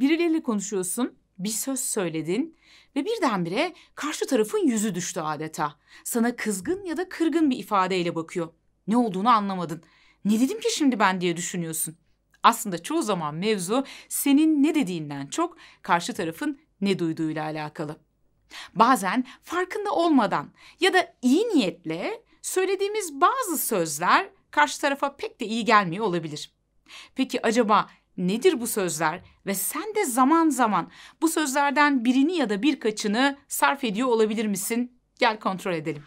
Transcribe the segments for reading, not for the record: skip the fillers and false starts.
Birileriyle konuşuyorsun, bir söz söyledin ve birdenbire karşı tarafın yüzü düştü adeta. Sana kızgın ya da kırgın bir ifadeyle bakıyor. Ne olduğunu anlamadın. Ne dedim ki şimdi ben diye düşünüyorsun. Aslında çoğu zaman mevzu senin ne dediğinden çok karşı tarafın ne duyduğuyla alakalı. Bazen farkında olmadan ya da iyi niyetle söylediğimiz bazı sözler karşı tarafa pek de iyi gelmiyor olabilir. Peki acaba nedir bu sözler ve sen de zaman zaman bu sözlerden birini ya da birkaçını sarf ediyor olabilir misin? Gel kontrol edelim.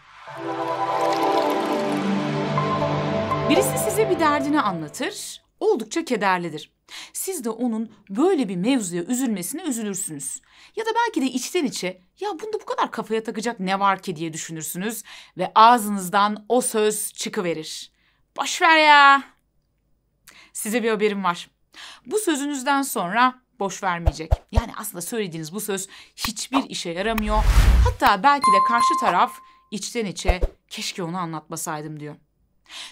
Birisi size bir derdini anlatır, oldukça kederlidir. Siz de onun böyle bir mevzuya üzülmesine üzülürsünüz. Ya da belki de içten içe ya bunda bu kadar kafaya takacak ne var ki diye düşünürsünüz ve ağzınızdan o söz çıkıverir. Boş ver ya. Size bir haberim var. Bu sözünüzden sonra boş vermeyecek. Yani aslında söylediğiniz bu söz hiçbir işe yaramıyor. Hatta belki de karşı taraf içten içe keşke onu anlatmasaydım diyor.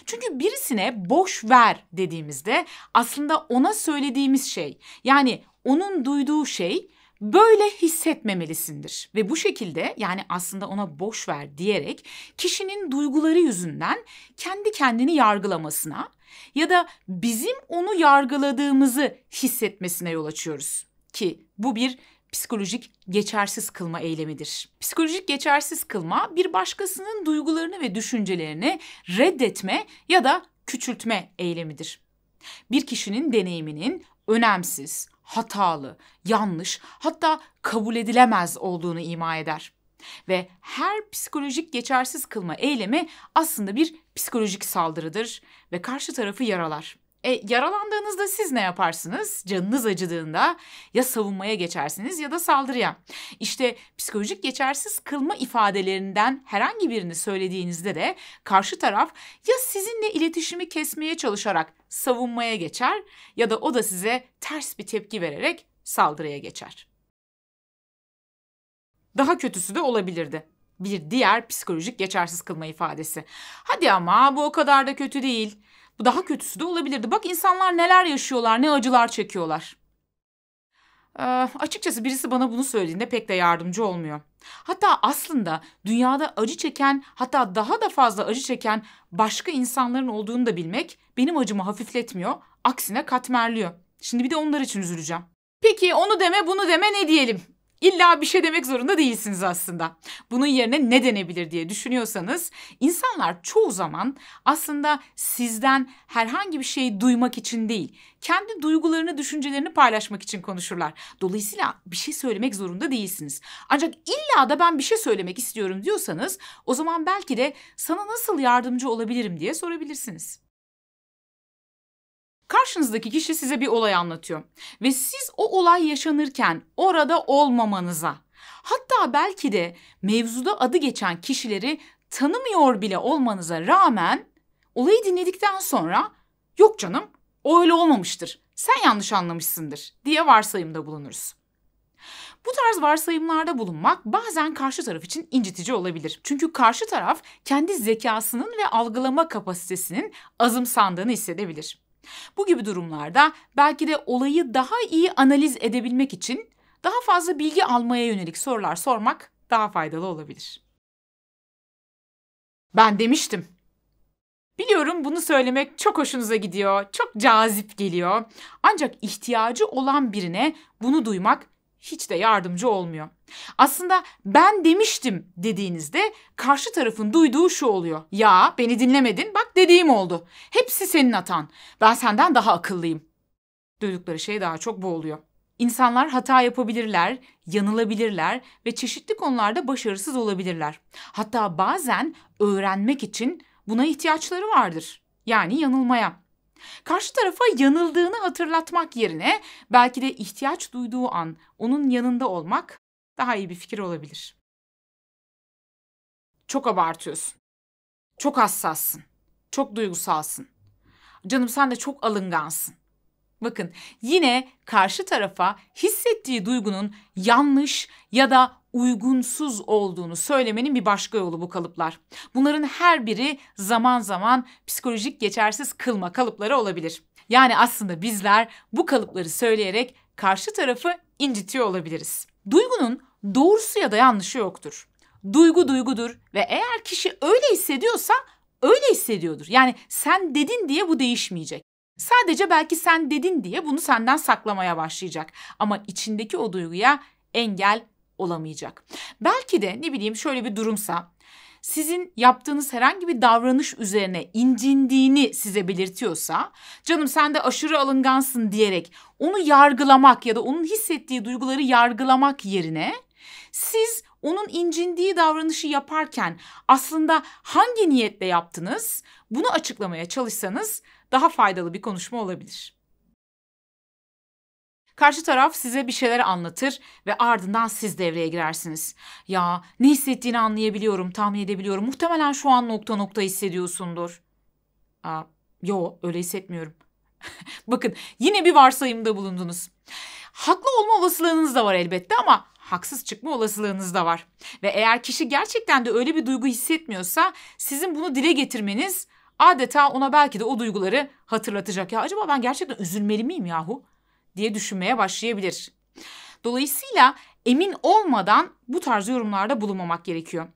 Çünkü birisine boş ver dediğimizde aslında ona söylediğimiz şey, yani onun duyduğu şey böyle hissetmemelisindir. Ve bu şekilde yani aslında ona boş ver diyerek kişinin duyguları yüzünden kendi kendini yargılamasına ya da bizim onu yargıladığımızı hissetmesine yol açıyoruz. Ki bu bir psikolojik geçersiz kılma eylemidir. Psikolojik geçersiz kılma bir başkasının duygularını ve düşüncelerini reddetme ya da küçültme eylemidir. Bir kişinin deneyiminin önemsiz, hatalı, yanlış hatta kabul edilemez olduğunu ima eder. Ve her psikolojik geçersiz kılma eylemi aslında bir psikolojik saldırıdır ve karşı tarafı yaralar. Yaralandığınızda siz ne yaparsınız? Canınız acıdığında ya savunmaya geçersiniz ya da saldırıya. İşte psikolojik geçersiz kılma ifadelerinden herhangi birini söylediğinizde de karşı taraf ya sizinle iletişimi kesmeye çalışarak savunmaya geçer ya da o da size ters bir tepki vererek saldırıya geçer. Daha kötüsü de olabilirdi. Bir diğer psikolojik geçersiz kılma ifadesi. Hadi ama bu o kadar da kötü değil. Bu daha kötüsü de olabilirdi. Bak insanlar neler yaşıyorlar, ne acılar çekiyorlar. Açıkçası birisi bana bunu söylediğinde pek de yardımcı olmuyor. Hatta aslında dünyada acı çeken, hatta daha da fazla acı çeken başka insanların olduğunu da bilmek benim acımı hafifletmiyor, aksine katmerliyor. Şimdi bir de onlar için üzüleceğim. Peki onu deme, bunu deme ne diyelim? İlla bir şey demek zorunda değilsiniz aslında. Bunun yerine ne denebilir diye düşünüyorsanız, insanlar çoğu zaman aslında sizden herhangi bir şeyi duymak için değil, kendi duygularını, düşüncelerini paylaşmak için konuşurlar. Dolayısıyla bir şey söylemek zorunda değilsiniz. Ancak illa da ben bir şey söylemek istiyorum diyorsanız, o zaman belki de sana nasıl yardımcı olabilirim diye sorabilirsiniz. Karşınızdaki kişi size bir olay anlatıyor ve siz o olay yaşanırken orada olmamanıza, hatta belki de mevzuda adı geçen kişileri tanımıyor bile olmanıza rağmen olayı dinledikten sonra yok canım o öyle olmamıştır, sen yanlış anlamışsındır diye varsayımda bulunuruz. Bu tarz varsayımlarda bulunmak bazen karşı taraf için incitici olabilir. Çünkü karşı taraf kendi zekasının ve algılama kapasitesinin azımsandığını hissedebilir. Bu gibi durumlarda belki de olayı daha iyi analiz edebilmek için daha fazla bilgi almaya yönelik sorular sormak daha faydalı olabilir. Ben demiştim. Biliyorum bunu söylemek çok hoşunuza gidiyor, çok cazip geliyor. Ancak ihtiyacı olan birine bunu duymak hiç de yardımcı olmuyor. Aslında ben demiştim dediğinizde karşı tarafın duyduğu şu oluyor. Ya beni dinlemedin, bak dediğim oldu. Hepsi senin hatan. Ben senden daha akıllıyım. Duydukları şey daha çok bu oluyor. İnsanlar hata yapabilirler, yanılabilirler ve çeşitli konularda başarısız olabilirler. Hatta bazen öğrenmek için buna ihtiyaçları vardır. Yani yanılmaya. Karşı tarafa yanıldığını hatırlatmak yerine belki de ihtiyaç duyduğu an onun yanında olmak daha iyi bir fikir olabilir. Çok abartıyorsun. Çok hassassın. Çok duygusalsın. Canım sen de çok alıngansın. Bakın yine karşı tarafa hissettiği duygunun yanlış ya da uygunsuz olduğunu söylemenin bir başka yolu bu kalıplar. Bunların her biri zaman zaman psikolojik geçersiz kılma kalıpları olabilir. Yani aslında bizler bu kalıpları söyleyerek karşı tarafı incitiyor olabiliriz. Duygunun doğrusu ya da yanlışı yoktur. Duygu duygudur ve eğer kişi öyle hissediyorsa öyle hissediyordur. Yani sen dedin diye bu değişmeyecek. Sadece belki sen dedin diye bunu senden saklamaya başlayacak. Ama içindeki o duyguya engel olamayacak. Belki de ne bileyim şöyle bir durumsa, sizin yaptığınız herhangi bir davranış üzerine incindiğini size belirtiyorsa, canım sen de aşırı alıngansın diyerek onu yargılamak ya da onun hissettiği duyguları yargılamak yerine siz onun incindiği davranışı yaparken aslında hangi niyetle yaptınız, bunu açıklamaya çalışsanız daha faydalı bir konuşma olabilir. Karşı taraf size bir şeyler anlatır ve ardından siz devreye girersiniz. Ya ne hissettiğini anlayabiliyorum, tahmin edebiliyorum. Muhtemelen şu an nokta nokta hissediyorsundur. Yo öyle hissetmiyorum. Bakın yine bir varsayımda bulundunuz. Haklı olma olasılığınız da var elbette ama haksız çıkma olasılığınız da var. Ve eğer kişi gerçekten de öyle bir duygu hissetmiyorsa sizin bunu dile getirmeniz adeta ona belki de o duyguları hatırlatacak. Ya acaba ben gerçekten üzülmeli miyim yahu diye düşünmeye başlayabilir. Dolayısıyla emin olmadan bu tarz yorumlarda bulunmamak gerekiyor.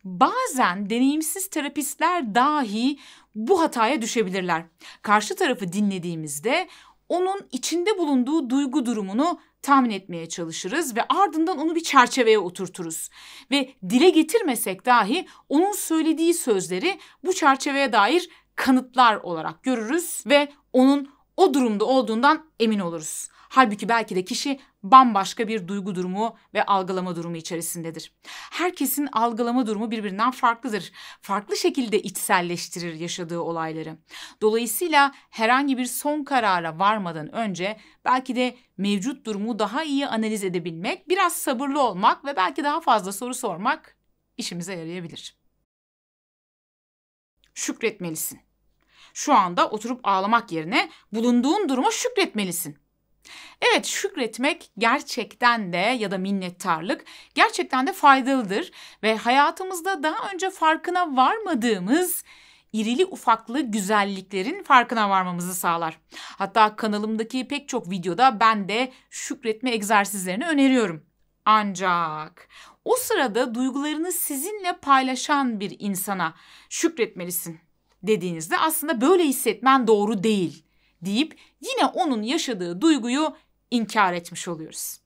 Bazen deneyimsiz terapistler dahi bu hataya düşebilirler. Karşı tarafı dinlediğimizde onun içinde bulunduğu duygu durumunu tahmin etmeye çalışırız ve ardından onu bir çerçeveye oturturuz. Ve dile getirmesek dahi onun söylediği sözleri bu çerçeveye dair kanıtlar olarak görürüz ve onun o durumda olduğundan emin oluruz. Halbuki belki de kişi bambaşka bir duygu durumu ve algılama durumu içerisindedir. Herkesin algılama durumu birbirinden farklıdır. Farklı şekilde içselleştirir yaşadığı olayları. Dolayısıyla herhangi bir son karara varmadan önce belki de mevcut durumu daha iyi analiz edebilmek, biraz sabırlı olmak ve belki daha fazla soru sormak işimize yarayabilir. Şükretmelisin. Şu anda oturup ağlamak yerine bulunduğun duruma şükretmelisin. Evet, şükretmek gerçekten de ya da minnettarlık gerçekten de faydalıdır ve hayatımızda daha önce farkına varmadığımız irili ufaklı güzelliklerin farkına varmamızı sağlar. Hatta kanalımdaki pek çok videoda ben de şükretme egzersizlerini öneriyorum. Ancak o sırada duygularını sizinle paylaşan bir insana şükretmelisin dediğinizde aslında böyle hissetmen doğru değil deyip yine onun yaşadığı duyguyu inkar etmiş oluyoruz.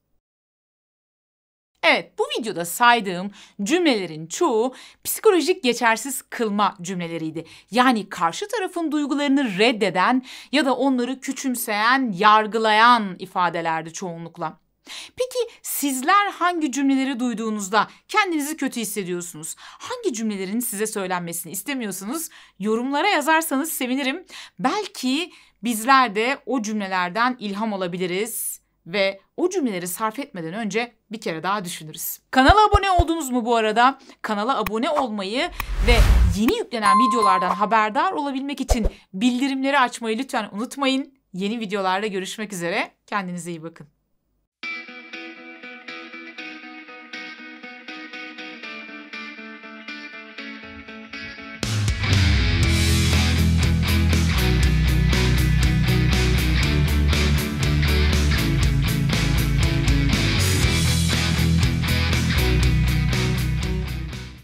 Evet, bu videoda saydığım cümlelerin çoğu psikolojik geçersiz kılma cümleleriydi. Yani karşı tarafın duygularını reddeden ya da onları küçümseyen, yargılayan ifadelerdi çoğunlukla. Peki sizler hangi cümleleri duyduğunuzda kendinizi kötü hissediyorsunuz? Hangi cümlelerin size söylenmesini istemiyorsunuz? Yorumlara yazarsanız sevinirim. Belki bizler de o cümlelerden ilham alabiliriz ve o cümleleri sarf etmeden önce bir kere daha düşünürüz. Kanala abone oldunuz mu bu arada? Kanala abone olmayı ve yeni yüklenen videolardan haberdar olabilmek için bildirimleri açmayı lütfen unutmayın. Yeni videolarda görüşmek üzere. Kendinize iyi bakın.